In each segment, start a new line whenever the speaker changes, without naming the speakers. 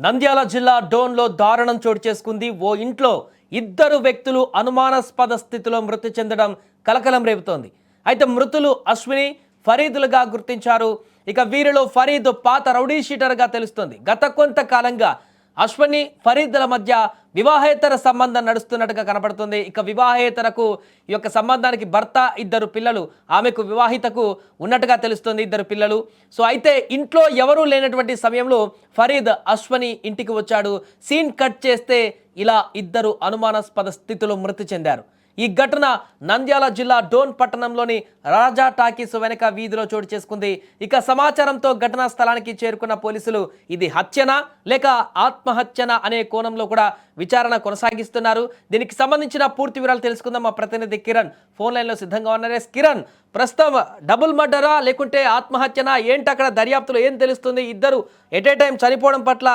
నంద్యాల జిల్లా డోన్లో దారుణం చోటు చేసుకుంది. ఓ ఇంట్లో ఇద్దరు వ్యక్తులు అనుమానాస్పద స్థితిలో మృతి చెందడం కలకలం రేపుతోంది. అయితే మృతులు అశ్విని, ఫరీదులుగా గుర్తించారు. ఇక వీరిలో ఫరీద్ పాత రౌడీ షీటర్గా తెలుస్తోంది. గత కొంతకాలంగా అశ్విని, ఫరీద్ల మధ్య వివాహేతర సంబంధం నడుస్తున్నట్టుగా కనపడుతుంది. ఇక వివాహేతరకు ఈ యొక్క సంబంధానికి భర్త, ఇద్దరు పిల్లలు, ఆమెకు వివాహితకు ఉన్నట్టుగా తెలుస్తుంది, ఇద్దరు పిల్లలు. సో అయితే ఇంట్లో ఎవరూ లేనటువంటి సమయంలో ఫరీద్ అశ్విని ఇంటికి వచ్చాడు. సీన్ కట్ చేస్తే ఇలా ఇద్దరు అనుమానాస్పద స్థితిలో మృతి చెందారు. ఈ ఘటన నంద్యాల జిల్లా డోన్ పట్టణంలోని రాజా టాకీస్ వెనక వీధిలో చోటు చేసుకుంది. ఇక సమాచారంతో ఘటనా స్థలానికి చేరుకున్న పోలీసులు ఇది హత్యనా లేక ఆత్మహత్యనా అనే కోణంలో కూడా విచారణ కొనసాగిస్తున్నారు. దీనికి సంబంధించిన పూర్తి వివరాలు తెలుసుకుందాం. మా ప్రతినిధి కిరణ్ ఫోన్ లైన్లో సిద్ధంగా ఉన్నారు. కిరణ్, ప్రస్తుతం డబుల్ మర్డరా లేకుంటే ఆత్మహత్యనా ఏంటి, అక్కడ దర్యాప్తులో ఏం తెలుస్తుంది? ఇద్దరు ఎట్ ఏ టైం చనిపోవడం పట్ల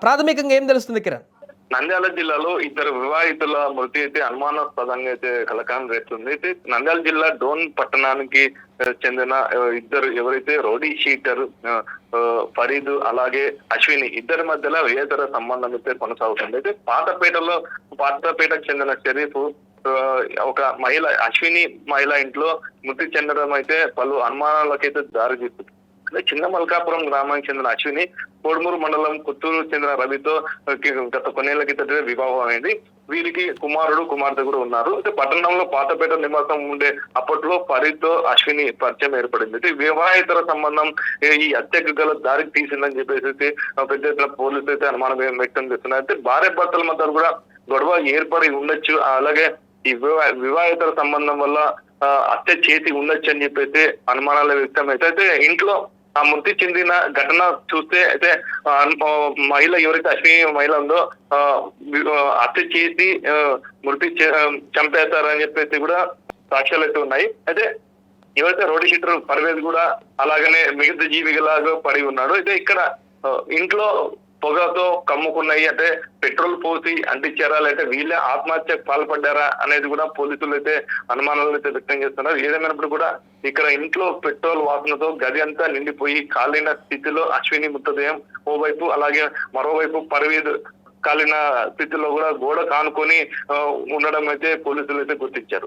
ప్రాథమికంగా ఏం తెలుస్తుంది కిరణ్?
నంద్యాల జిల్లాలో ఇద్దరు వివాహితుల మృతి అయితే అనుమానాస్పదంగా అయితే కలకాలం రేస్తుంది. అయితే నంద్యాల జిల్లా డోన్ పట్టణానికి చెందిన ఇద్దరు ఎవరైతే రౌడీ షీటర్ ఫరీద్ అలాగే అశ్విని ఇద్దరి మధ్యలో వేతర సంబంధం అయితే కొనసాగుతుంది. అయితే పాతపేటకు చెందిన షరీఫ్ ఒక మహిళ అశ్విని మహిళ ఇంట్లో మృతి చెందడం అయితే పలు అనుమానాలకైతే దారి తీస్తుంది. చిన్న మల్కాపురం గ్రామానికి చెందిన అశ్విని కోడుమూరు మండలం కొత్తూరు చెందిన రవితో గత కొన్నేళ్ల క్రితమే వివాహం అయింది. వీరికి కుమారుడు, కుమార్తె కూడా ఉన్నారు. అయితే పట్టణంలో పాతపేట నివాసం ఉండే అప్పట్లో ఫరీద్తో అశ్విని పరిచయం ఏర్పడింది. అయితే వివాహేతర సంబంధం ఈ హత్యకు గల దారికి తీసిందని చెప్పేసి పెద్ద ఎత్తున పోలీసులు అయితే అనుమానం వ్యక్తం చేస్తున్నారు. అయితే భార్య భర్తల మధ్య కూడా గొడవ ఏర్పడి ఉండొచ్చు, అలాగే ఈ వివాహేతర సంబంధం వల్ల హత్య చేసి ఉండొచ్చు అని చెప్పేసి అనుమానాలు వ్యక్తం అయితే ఇంట్లో ఆ మృతి చెందిన ఘటన చూస్తే అయితే మహిళ ఎవరైతే అశ్విని మహిళ ఉందో హత్య చేసి చంపేస్తారని చెప్పేసి కూడా సాక్ష్యాలు అయితే ఉన్నాయి. అయితే ఎవరైతే రౌడీ షీటర్ పర్వేజ్ కూడా అలాగనే మిగతా జీవిలాగా పడి ఉన్నాడు. అయితే ఇక్కడ ఇంట్లో పొగతో కమ్ముకున్నాయి, అంటే పెట్రోల్ పోసి అంటించారా లేకపోతే వీళ్ళే ఆత్మహత్యకు పాల్పడ్డారా అనేది కూడా పోలీసులు అయితే అనుమానాలు అయితే వ్యక్తం చేస్తున్నారు. ఏదేమైనప్పుడు కూడా ఇక్కడ ఇంట్లో పెట్రోల్ వాసనతో గది అంతా నిండిపోయి కాలిన స్థితిలో అశ్విని మృతదేహం ఓవైపు, అలాగే మరోవైపు పర్వేజ్ కాలిన స్థితిలో కూడా గోడ కానుకొని ఉండడం అయితే పోలీసులు అయితే గుర్తించారు.